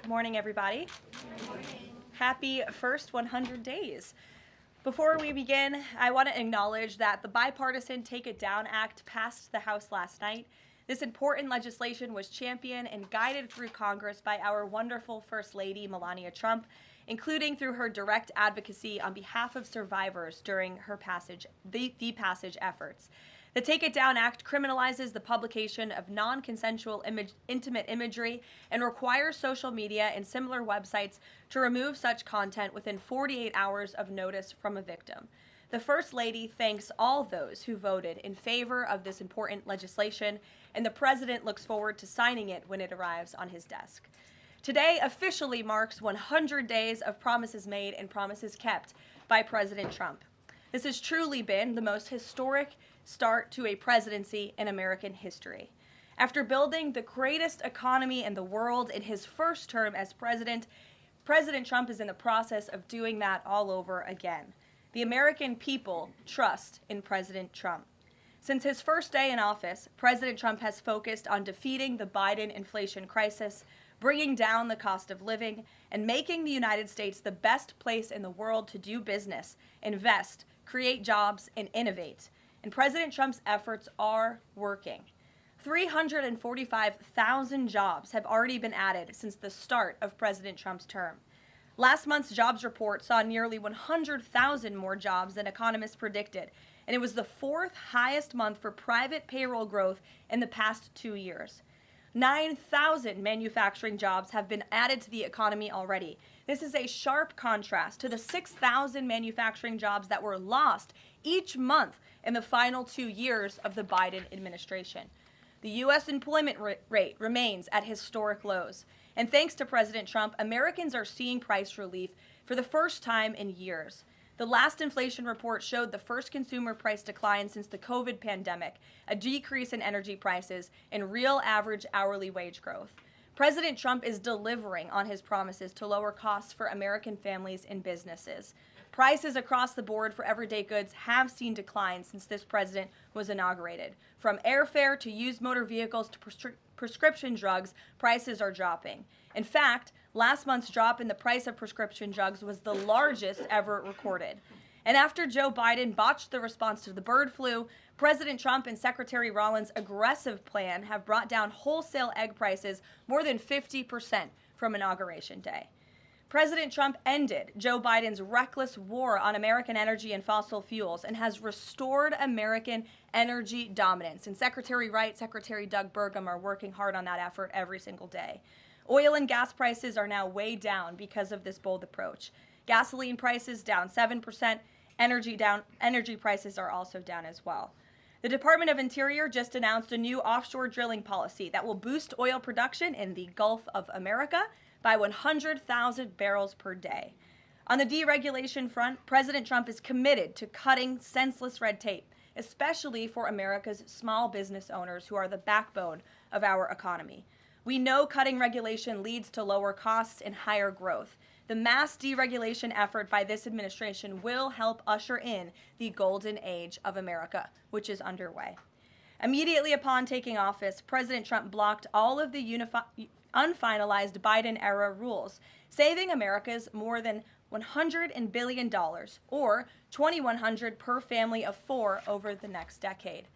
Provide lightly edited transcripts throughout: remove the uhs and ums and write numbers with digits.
Good morning, everybody. Good morning. Happy first 100 days. Before we begin, I want to acknowledge that the bipartisan Take It Down Act passed the House last night. This important legislation was championed and guided through Congress by our wonderful First Lady, Melania Trump, including through her direct advocacy on behalf of survivors during her passage efforts. The Take It Down Act criminalizes the publication of non-consensual intimate imagery and requires social media and similar websites to remove such content within 48 hours of notice from a victim. The First Lady thanks all those who voted in favor of this important legislation, and the President looks forward to signing it when it arrives on his desk. Today officially marks 100 days of promises made and promises kept by President Trump. This has truly been the most historic start to a presidency in American history. After building the greatest economy in the world in his first term as president, President Trump is in the process of doing that all over again. The American people trust in President Trump. Since his first day in office, President Trump has focused on defeating the Biden inflation crisis, bringing down the cost of living, and making the United States the best place in the world to do business, invest, create jobs, and innovate. And President Trump's efforts are working. 345,000 jobs have already been added since the start of President Trump's term. Last month's jobs report saw nearly 100,000 more jobs than economists predicted, and it was the fourth highest month for private payroll growth in the past 2 years. 9,000 manufacturing jobs have been added to the economy already. This is a sharp contrast to the 6,000 manufacturing jobs that were lost each month in the final 2 years of the Biden administration. The U.S. employment rate remains at historic lows. And thanks to President Trump, Americans are seeing price relief for the first time in years. The last inflation report showed the first consumer price decline since the COVID pandemic, a decrease in energy prices, and real average hourly wage growth. President Trump is delivering on his promises to lower costs for American families and businesses. Prices across the board for everyday goods have seen declines since this president was inaugurated. From airfare to used motor vehicles to prescription drugs, prices are dropping. In fact, last month's drop in the price of prescription drugs was the largest ever recorded. And after Joe Biden botched the response to the bird flu, President Trump and Secretary Yellen's aggressive plan have brought down wholesale egg prices more than 50% from Inauguration Day. President Trump ended Joe Biden's reckless war on American energy and fossil fuels and has restored American energy dominance. And Secretary Wright, Secretary Doug Burgum are working hard on that effort every single day. Oil and gas prices are now way down because of this bold approach. Gasoline prices down 7%. Energy prices are also down as well. The Department of Interior just announced a new offshore drilling policy that will boost oil production in the Gulf of America by 100,000 barrels per day. On the deregulation front, President Trump is committed to cutting senseless red tape, especially for America's small business owners who are the backbone of our economy. We know cutting regulation leads to lower costs and higher growth. The mass deregulation effort by this administration will help usher in the golden age of America, which is underway. Immediately upon taking office, President Trump blocked all of the unfinalized Biden-era rules, saving Americans more than $100 billion, or $2,100 per family of four over the next decade.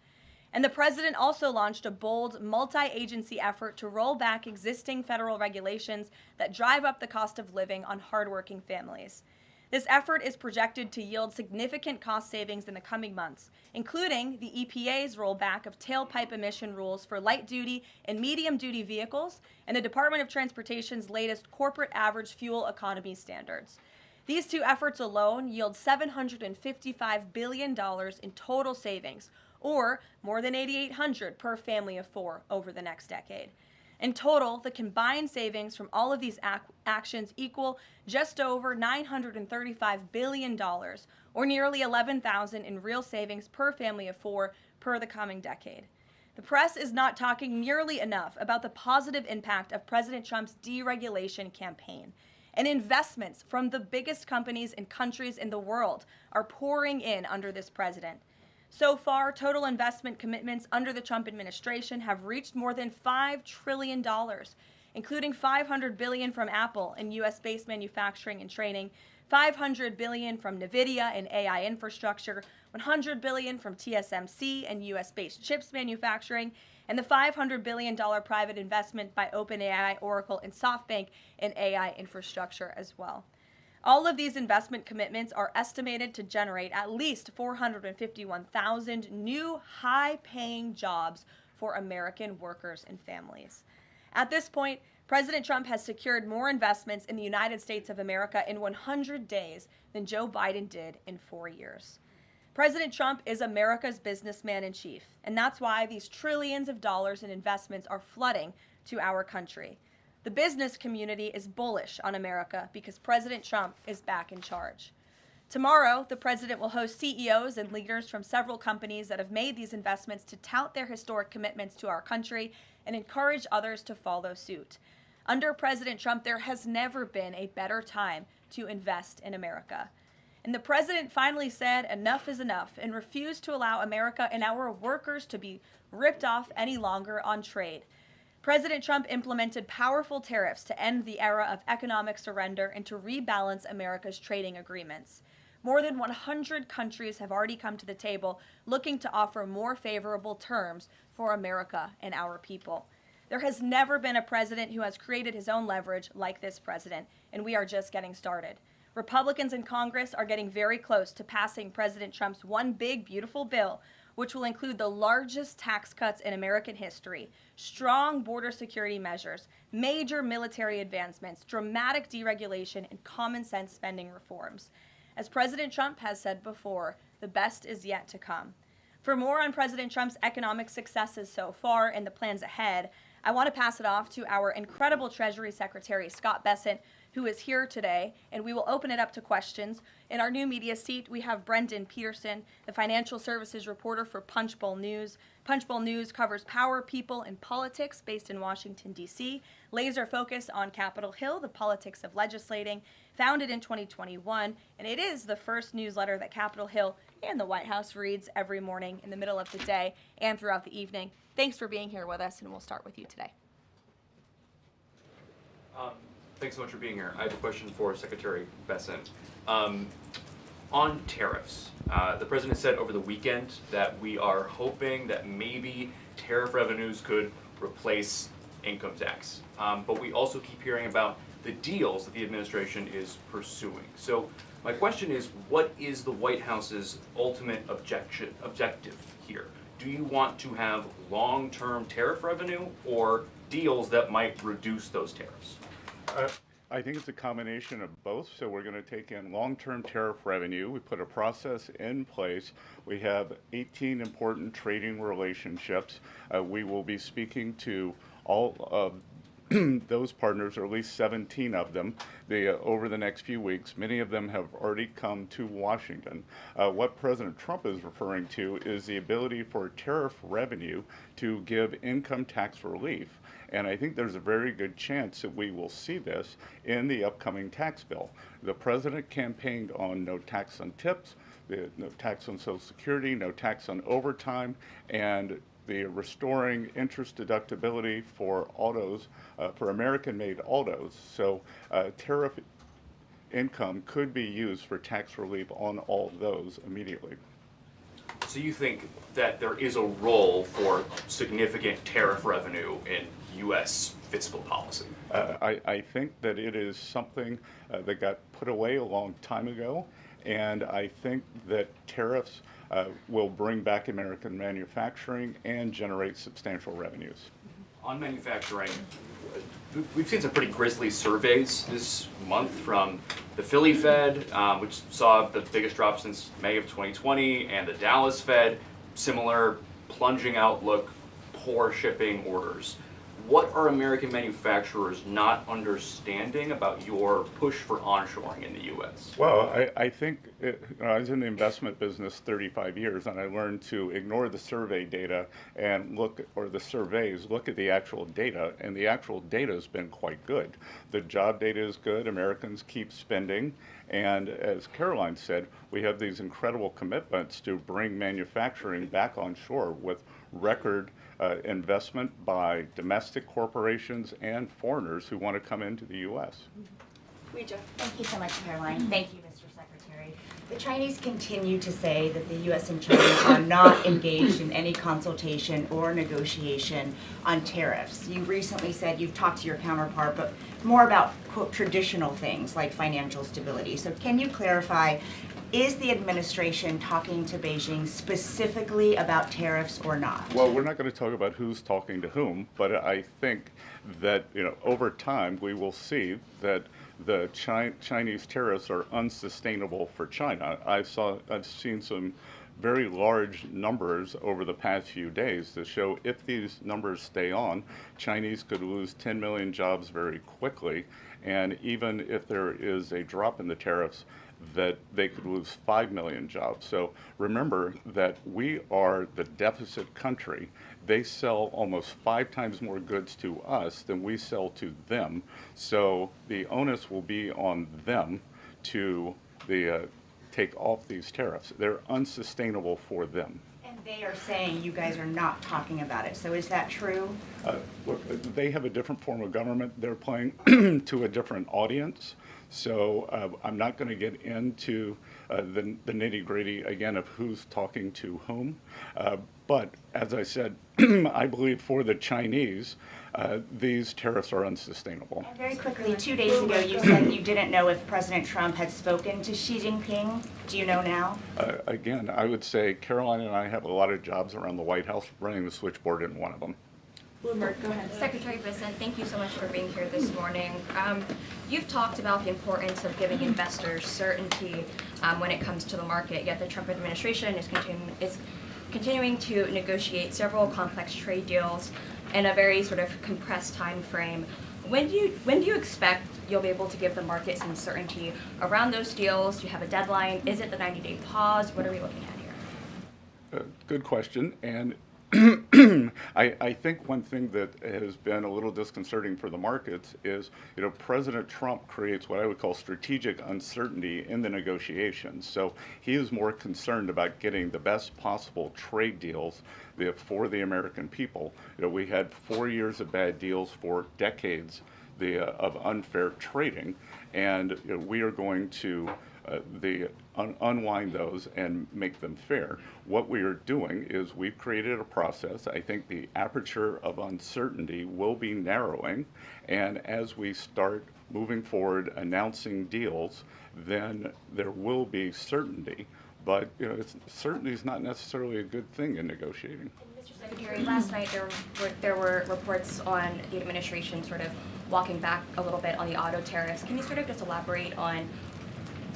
And the president also launched a bold multi-agency effort to roll back existing federal regulations that drive up the cost of living on hardworking families. This effort is projected to yield significant cost savings in the coming months, including the EPA's rollback of tailpipe emission rules for light-duty and medium-duty vehicles and the Department of Transportation's latest corporate average fuel economy standards. These two efforts alone yield $755 billion in total savings, or more than $8,800 per family of four over the next decade. In total, the combined savings from all of these actions equal just over $935 billion, or nearly $11,000 in real savings per family of four per the coming decade. The press is not talking nearly enough about the positive impact of President Trump's deregulation campaign. And investments from the biggest companies and countries in the world are pouring in under this president. So far, total investment commitments under the Trump administration have reached more than $5 trillion. including $500 billion from Apple in US-based manufacturing and training, $500 billion from NVIDIA in AI infrastructure, $100 billion from TSMC and US-based chips manufacturing, and the $500 billion private investment by OpenAI, Oracle, and SoftBank in AI infrastructure as well. All of these investment commitments are estimated to generate at least 451,000 new high-paying jobs for American workers and families. At this point, President Trump has secured more investments in the United States of America in 100 days than Joe Biden did in 4 years. President Trump is America's businessman in chief, and that's why these trillions of dollars in investments are flooding to our country. The business community is bullish on America because President Trump is back in charge. Tomorrow, the president will host CEOs and leaders from several companies that have made these investments to tout their historic commitments to our country and encourage others to follow suit. Under President Trump, there has never been a better time to invest in America. And the president finally said enough is enough and refused to allow America and our workers to be ripped off any longer on trade. President Trump implemented powerful tariffs to end the era of economic surrender and to rebalance America's trading agreements. More than 100 countries have already come to the table looking to offer more favorable terms for America and our people. There has never been a president who has created his own leverage like this president, and we are just getting started. Republicans in Congress are getting very close to passing President Trump's one big, beautiful bill, which will include the largest tax cuts in American history, strong border security measures, major military advancements, dramatic deregulation, and common sense spending reforms. As President Trump has said before, the best is yet to come. For more on President Trump's economic successes so far and the plans ahead, I want to pass it off to our incredible Treasury Secretary Scott Bessent, who is here today, and we will open it up to questions. In our new media seat, we have Brendan Peterson, the financial services reporter for Punchbowl News. Punchbowl News covers power, people, and politics based in Washington, D.C., laser focus on Capitol Hill, the politics of legislating, founded in 2021, and it is the first newsletter that Capitol Hill and the White House reads every morning in the middle of the day and throughout the evening. Thanks for being here with us, and we'll start with you today. Thanks so much for being here. I have a question for Secretary Bessent. On tariffs, the president said over the weekend that we are hoping that maybe tariff revenues could replace income tax. But we also keep hearing about the deals that the administration is pursuing. So my question is, what is the White House's ultimate objective here? Do you want to have long-term tariff revenue or deals that might reduce those tariffs? I think it's a combination of both. So we're going to take in long-term tariff revenue. We put a process in place. We have 18 important trading relationships. We will be speaking to all of those partners, or at least 17 of them, over the next few weeks. Many of them have already come to Washington. What President Trump is referring to is the ability for tariff revenue to give income tax relief. And I think there's a very good chance that we will see this in the upcoming tax bill. The president campaigned on no tax on tips, no tax on Social Security, no tax on overtime, and the restoring interest deductibility for autos, for American-made autos. So tariff income could be used for tax relief on all those immediately. So you think that there is a role for significant tariff revenue in U.S. fiscal policy? I think that it is something that got put away a long time ago, and I think that tariffs will bring back American manufacturing and generate substantial revenues. On manufacturing, we've seen some pretty grisly surveys this month from the Philly Fed, which saw the biggest drop since May of 2020, and the Dallas Fed, similar plunging outlook, poor shipping orders. What are American manufacturers not understanding about your push for onshoring in the U.S.? Well, I think I was in the investment business 35 years, and I learned to ignore the survey data and look at the actual data, and the actual data has been quite good. The job data is good. Americans keep spending. And as Caroline said, we have these incredible commitments to bring manufacturing back on shore with record investment by domestic corporations and foreigners who want to come into the U.S. Thank you so much, Caroline. Thank you, Mr. Secretary. The Chinese continue to say that the U.S. and China are not engaged in any consultation or negotiation on tariffs. You recently said you've talked to your counterpart, but more about, quote, traditional things like financial stability. So can you clarify, is the administration talking to Beijing specifically about tariffs or not? Well, we're not going to talk about who's talking to whom, but I think that, over time we will see that the Chinese tariffs are unsustainable for China. I've seen some very large numbers over the past few days that show if these numbers stay on, Chinese could lose 10 million jobs very quickly, and even if there is a drop in the tariffs, that they could lose 5 million jobs. So remember that we are the deficit country. They sell almost 5 times more goods to us than we sell to them. So the onus will be on them to take off these tariffs. They're unsustainable for them. And they are saying you guys are not talking about it. So is that true? Look, they have a different form of government. They're playing to a different audience. So I'm not going to get into the nitty-gritty, again, of who's talking to whom. But as I said, I believe for the Chinese, these tariffs are unsustainable. And very quickly, 2 days ago, you said you didn't know if President Trump had spoken to Xi Jinping. Do you know now? Again, I would say Caroline and I have a lot of jobs around the White House. Running the switchboard isn't one of them. Bloomberg, go ahead. Secretary Bessent, thank you so much for being here this morning. You've talked about the importance of giving investors certainty when it comes to the market, yet the Trump administration is continuing to negotiate several complex trade deals in a very sort of compressed time frame. When do you expect you'll be able to give the market some certainty around those deals? Do you have a deadline? Is it the 90-day pause? What are we looking at here? Good question. And I think one thing that has been a little disconcerting for the markets is, President Trump creates what I would call strategic uncertainty in the negotiations. So he is more concerned about getting the best possible trade deals for the American people. We had 4 years of bad deals for decades of unfair trading, and we are going to unwind those and make them fair. What we are doing is we've created a process. I think the aperture of uncertainty will be narrowing, and as we start moving forward announcing deals, then there will be certainty. But certainty is not necessarily a good thing in negotiating. Mr. Secretary, last night there were reports on the administration sort of walking back a little bit on the auto tariffs. Can you sort of just elaborate on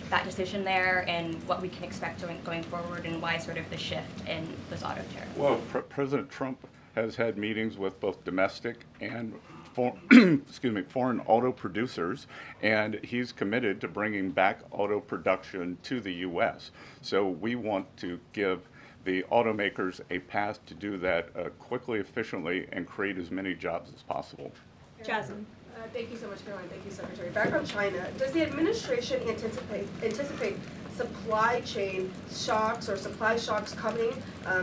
that decision there and what we can expect going forward, and why sort of the shift in those auto tariffs? Well, President Trump has had meetings with both domestic and foreign auto producers, and he's committed to bringing back auto production to the U.S. So we want to give the automakers a path to do that quickly, efficiently, and create as many jobs as possible. Jasmine. Thank you so much, Caroline. Thank you, Secretary. Back on China, does the administration anticipate supply chain shocks or supply shocks coming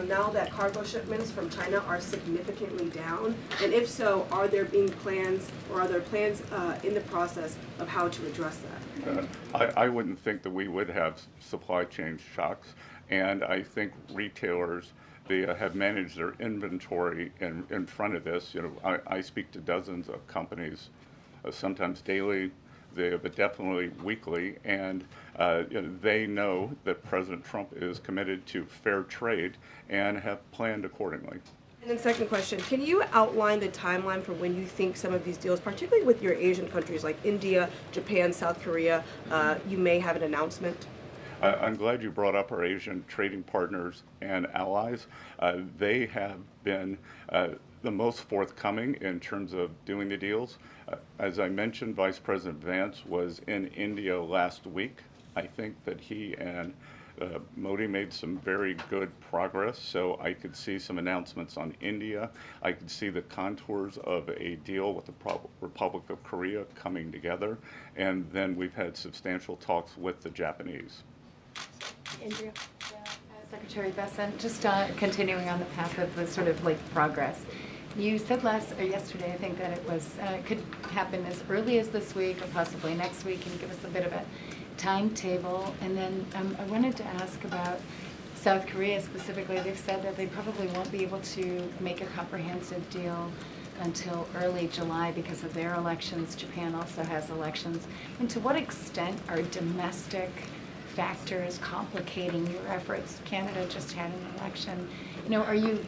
now that cargo shipments from China are significantly down? And if so, are there plans in the process of how to address that? I wouldn't think that we would have supply chain shocks, and I think retailers have managed their inventory in front of this. I speak to dozens of companies, sometimes daily, but definitely weekly, and they know that President Trump is committed to fair trade and have planned accordingly. And then second question, can you outline the timeline for when you think some of these deals, particularly with your Asian countries like India, Japan, South Korea, you may have an announcement? I'm glad you brought up our Asian trading partners and allies. They have been the most forthcoming in terms of doing the deals. As I mentioned, Vice President Vance was in India last week. I think that he and Modi made some very good progress, so I could see some announcements on India. I could see the contours of a deal with the Republic of Korea coming together, and then we've had substantial talks with the Japanese. Andrea. Yeah, as Secretary Bessent, just continuing on the path of the sort of like progress. You said yesterday, I think, that it was could happen as early as this week or possibly next week. Can you give us a bit of a timetable? And then I wanted to ask about South Korea specifically. They've said that they probably won't be able to make a comprehensive deal until early July because of their elections. Japan also has elections. And to what extent are domestic factors complicating your efforts? Canada just had an election. You know, are you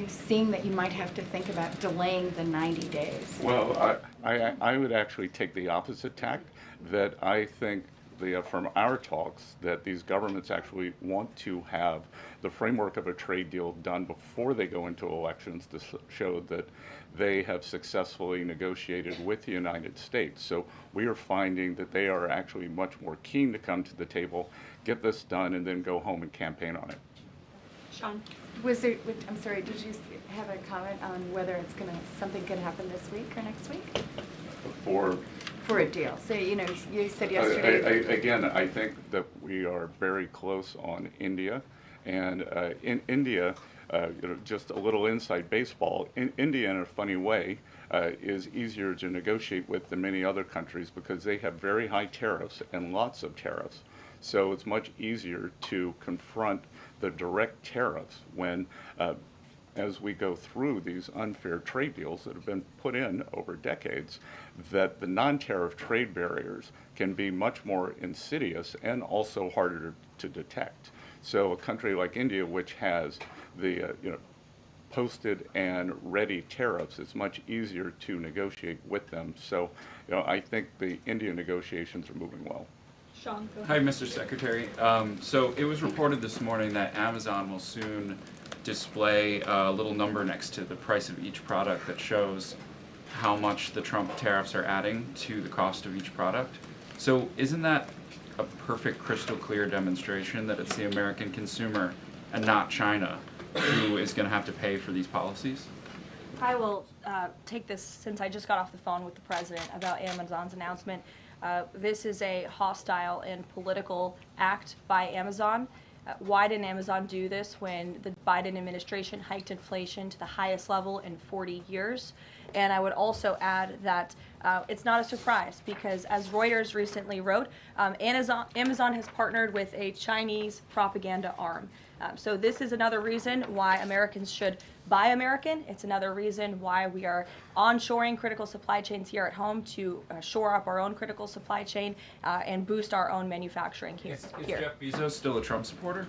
seeing that you might have to think about delaying the 90 days? Well, I would actually take the opposite tact, that I think from our talks that these governments actually want to have the framework of a trade deal done before they go into elections to show that they have successfully negotiated with the United States. So we are finding that they are actually much more keen to come to the table, get this done, and then go home and campaign on it. Sean? I'm sorry, did you have a comment on whether something could happen this week or next week? For a deal. So, you know, you said yesterday. Again, I think that we are very close on India. And in India, just a little inside baseball, India, in a funny way, is easier to negotiate with than many other countries because they have very high tariffs and lots of tariffs. So it's much easier to confront the direct tariffs when as we go through these unfair trade deals that have been put in over decades, that the non-tariff trade barriers can be much more insidious and also harder to detect. So a country like India, which has the posted and ready tariffs, it's much easier to negotiate with them. So I think the India negotiations are moving well. Sean, go Hi, ahead. Mr. Secretary. So it was reported this morning that Amazon will soon display a little number next to the price of each product that shows how much the Trump tariffs are adding to the cost of each product. So isn't that a perfect crystal clear demonstration that it's the American consumer and not China who is going to have to pay for these policies? I will take this since I just got off the phone with the president about Amazon's announcement. This is a hostile and political act by Amazon. Why didn't Amazon do this when the Biden administration hiked inflation to the highest level in 40 years? And I would also add that it's not a surprise because, as Reuters recently wrote, Amazon has partnered with a Chinese propaganda arm. So this is another reason why Americans should buy American. It's another reason why we are onshoring critical supply chains here at home to shore up our own critical supply chain and boost our own manufacturing here. Is Jeff Bezos still a Trump supporter?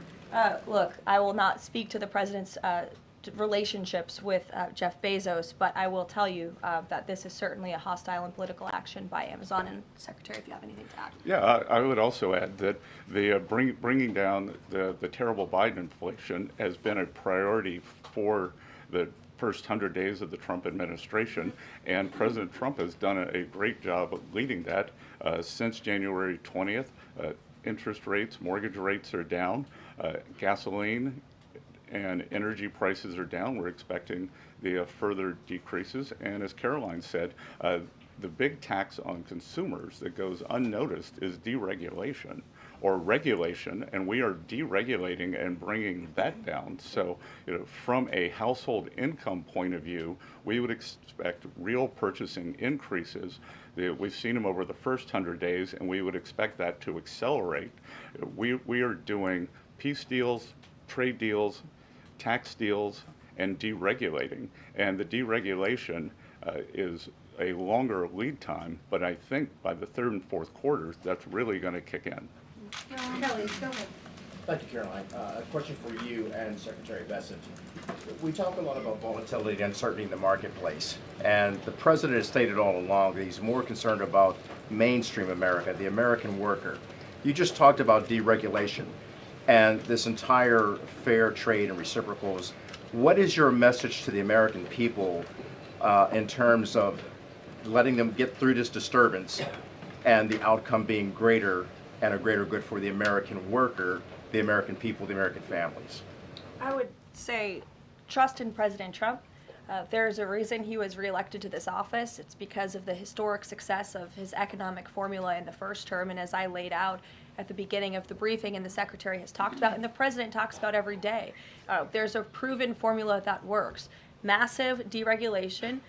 Look, I will not speak to the president's relationships with Jeff Bezos, but I will tell you that this is certainly a hostile and political action by Amazon. And Secretary, if you have anything to add. Yeah, I would also add that the bringing down the terrible Biden inflation has been a priority for the first 100 days of the Trump administration, and President Trump has done a great job of leading that. Since January 20th, interest rates, mortgage rates are down, gasoline and energy prices are down. We're expecting the further decreases. And as Caroline said, the big tax on consumers that goes unnoticed is deregulation or regulation, and we are deregulating and bringing that down. So, from a household income point of view, we would expect real purchasing increases. We've seen them over the first 100 days, and we would expect that to accelerate. We are doing peace deals, trade deals, tax deals, and deregulating. And the deregulation is a longer lead time, but I think by the third and fourth quarters, that's really going to kick in. Kelly, go ahead. Thank you, Caroline. A question for you and Secretary Bessent. We talk a lot about volatility and uncertainty in the marketplace, and the president has stated all along that he's more concerned about mainstream America, the American worker. You just talked about deregulation and this entire fair trade and reciprocals. What is your message to the American people in terms of letting them get through this disturbance and the outcome being greater and a greater good for the American worker, the American people, the American families? I would say trust in President Trump. There's a reason he was reelected to this office. It's because of the historic success of his economic formula in the first term, and as I laid out at the beginning of the briefing and the Secretary has talked about and the President talks about every day, there's a proven formula that works. Massive deregulation,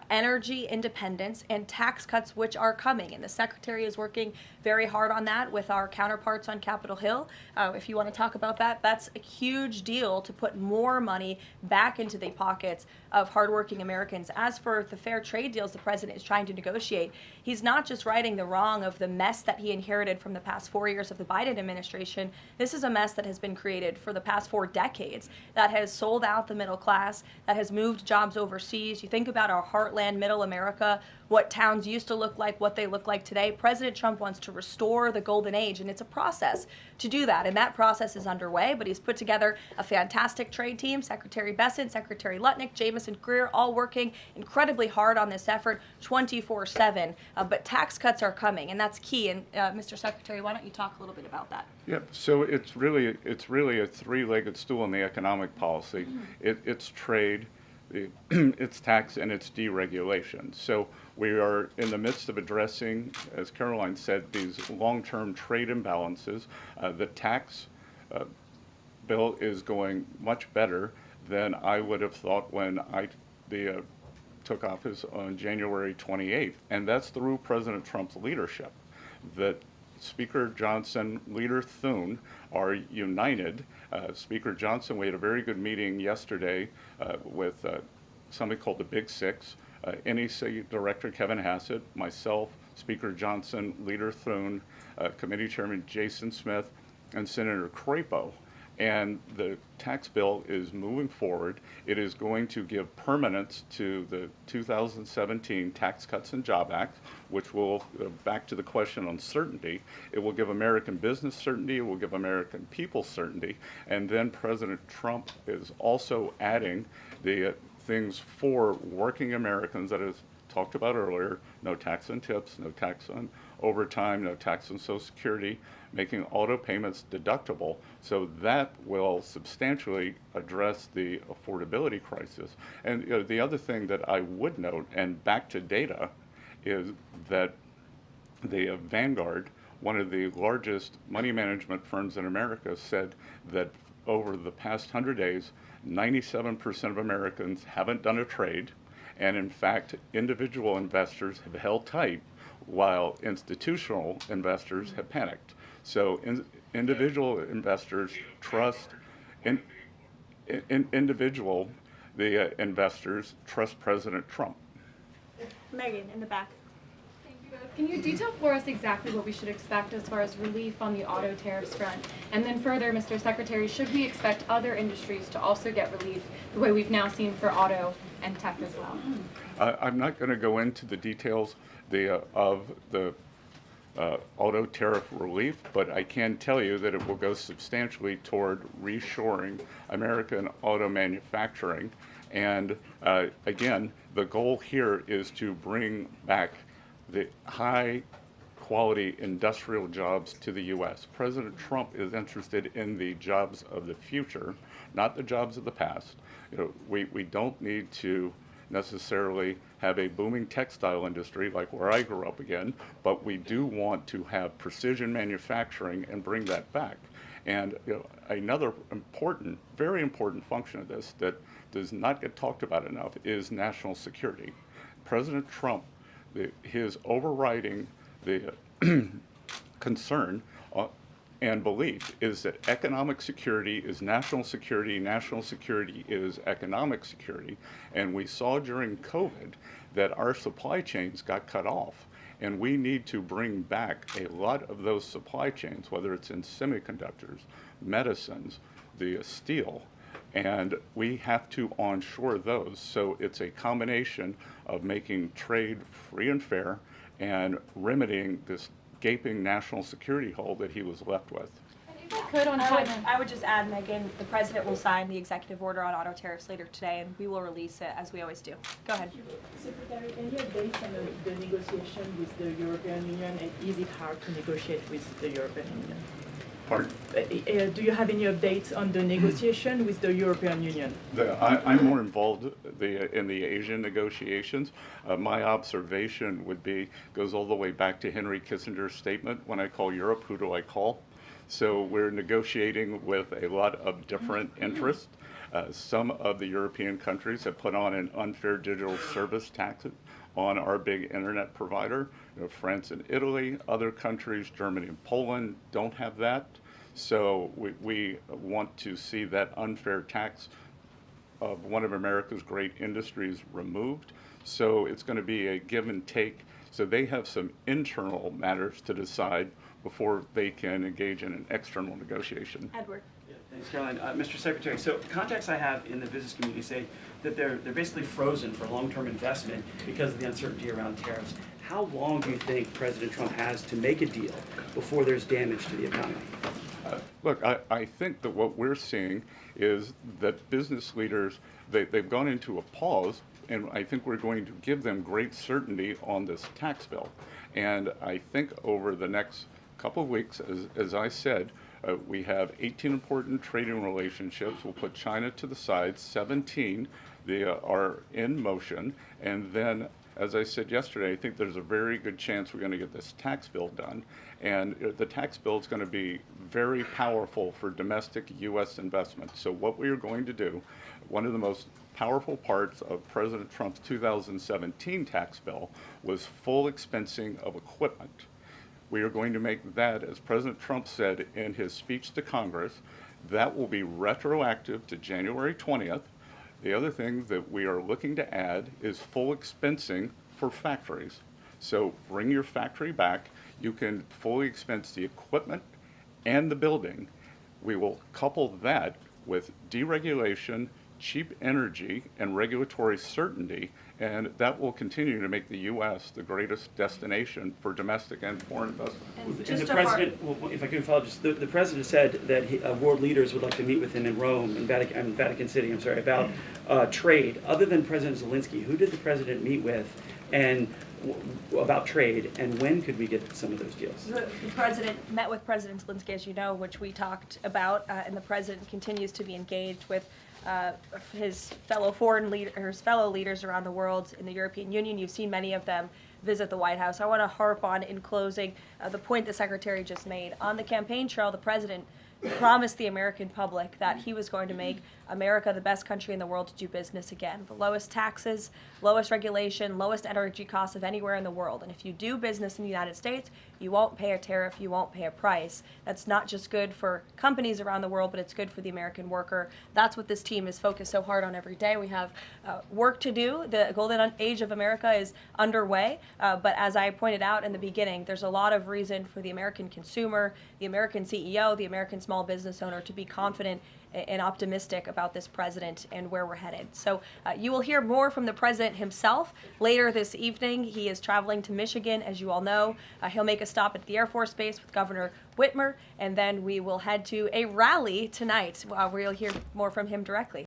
energy independence, and tax cuts, which are coming. And the Secretary is working very hard on that with our counterparts on Capitol Hill. If you want to talk about that, that's a huge deal to put more money back into the pockets of hardworking Americans. As for the fair trade deals the President is trying to negotiate, he's not just righting the wrong of the mess that he inherited from the past 4 years of the Biden administration. This is a mess that has been created for the past 4 decades that has sold out the middle class, that has moved jobs overseas. You think about our heartland, middle America, what towns used to look like, what they look like today. President Trump wants to restore the golden age, and it's a process to do that. And that process is underway, but he's put together a fantastic trade team. Secretary Bessent, Secretary Lutnick, Jamieson Greer, all working incredibly hard on this effort 24/7. But tax cuts are coming, and that's key. And Mr. Secretary, why don't you talk a little bit about that? Yep. So it's really a three-legged stool in the economic policy. It's trade, it's tax, and it's deregulation. So we are in the midst of addressing, as Caroline said, these long-term trade imbalances. The tax bill is going much better than I would have thought when I took office on January 28th, and that's through President Trump's leadership. That Speaker Johnson, Leader Thune are united. Speaker Johnson, we had a very good meeting yesterday with somebody called the Big Six, NEC Director Kevin Hassett, myself, Speaker Johnson, Leader Thune, Committee Chairman Jason Smith, and Senator Crapo. And the tax bill is moving forward. It is going to give permanence to the 2017 Tax Cuts and Job Act, which will, back to the question on certainty, it will give American business certainty, it will give American people certainty, and then President Trump is also adding the things for working Americans that is talked about earlier: no tax on tips, no tax on overtime, no tax on Social Security, making auto payments deductible. So that will substantially address the affordability crisis. And the other thing that I would note, and back to data, is that the Vanguard, one of the largest money management firms in America, said that over the past 100 days, 97% of Americans haven't done a trade. And in fact, individual investors have held tight while institutional investors have panicked. So individual investors trust, investors trust President Trump. Megan, in the back. Thank you both. Can you detail for us exactly what we should expect as far as relief on the auto tariffs front? And then further, Mr. Secretary, should we expect other industries to also get relief the way we've now seen for auto and tech as well? I'm not going to go into the details of the auto tariff relief, but I can tell you that it will go substantially toward reshoring American auto manufacturing. And again, the goal here is to bring back the high quality industrial jobs to the U.S. President Trump is interested in the jobs of the future, not the jobs of the past. We don't need to necessarily have a booming textile industry like where I grew up again, but we do want to have precision manufacturing and bring that back. And another important, very important function of this that does not get talked about enough is national security. President Trump, his overriding concern and belief is that economic security is national security is economic security. And we saw during COVID that our supply chains got cut off. And we need to bring back a lot of those supply chains, whether it's in semiconductors, medicines, the steel, and we have to onshore those. So it's a combination of making trade free and fair and remedying this gaping national security hole that he was left with. If I could on China. I would just add, Megan, the President will sign the executive order on auto tariffs later today, and we will release it as we always do. Go ahead. Secretary, can you update on the negotiation with the European Union, and is it hard to negotiate with the European Union? Pardon? Do you have any updates on the negotiation with the European Union? I'm more involved in the Asian negotiations. My observation would be, goes all the way back to Henry Kissinger's statement, when I call Europe, who do I call? So we're negotiating with a lot of different interests. Some of the European countries have put on an unfair digital service tax on our big internet provider. France and Italy, other countries, Germany and Poland, don't have that. So we want to see that unfair tax of one of America's great industries removed. So it's going to be a give and take. So they have some internal matters to decide before they can engage in an external negotiation. Edward. Thanks, Caroline. Mr. Secretary, so contacts I have in the business community say that they're basically frozen for long-term investment because of the uncertainty around tariffs. How long do you think President Trump has to make a deal before there's damage to the economy? Look, I think that what we're seeing is that business leaders, they've gone into a pause, and I think we're going to give them great certainty on this tax bill. And I think over the next couple of weeks, as I said, we have 18 important trading relationships. We'll put China to the side. 17 they are in motion. And then, as I said yesterday, I think there's a very good chance we're going to get this tax bill done. And the tax bill is going to be very powerful for domestic U.S. investment. So what we are going to do, one of the most powerful parts of President Trump's 2017 tax bill was full expensing of equipment. We are going to make that, as President Trump said in his speech to Congress, that will be retroactive to January 20th. The other thing that we are looking to add is full expensing for factories. So bring your factory back. You can fully expense the equipment and the building. We will couple that with deregulation, cheap energy, and regulatory certainty, and that will continue to make the U.S. the greatest destination for domestic and foreign investment. And the president, well, if I can follow, just the president said that world leaders would like to meet with him in Rome, in Vatican City, about trade. Other than President Zelensky, who did the president meet with, and about trade, and when could we get some of those deals? The president met with President Zelensky, as you know, which we talked about, and the president continues to be engaged with his fellow leaders around the world in the European Union. You've seen many of them visit the White House. I want to harp on, in closing, the point the Secretary just made. On the campaign trail, the president promised the American public that he was going to make America the best country in the world to do business again. The lowest taxes, lowest regulation, lowest energy costs of anywhere in the world. And if you do business in the United States, you won't pay a tariff, you won't pay a price. That's not just good for companies around the world, but it's good for the American worker. That's what this team is focused so hard on every day. We have work to do. The golden age of America is underway, but as I pointed out in the beginning, there's a lot of reason for the American consumer, the American CEO, the American small business owner to be confident and optimistic about this president and where we're headed. So you will hear more from the president himself later this evening. He is traveling to Michigan, as you all know. He'll make a stop at the Air Force Base with Governor Whitmer, and then we will head to a rally tonight where you'll hear more from him directly.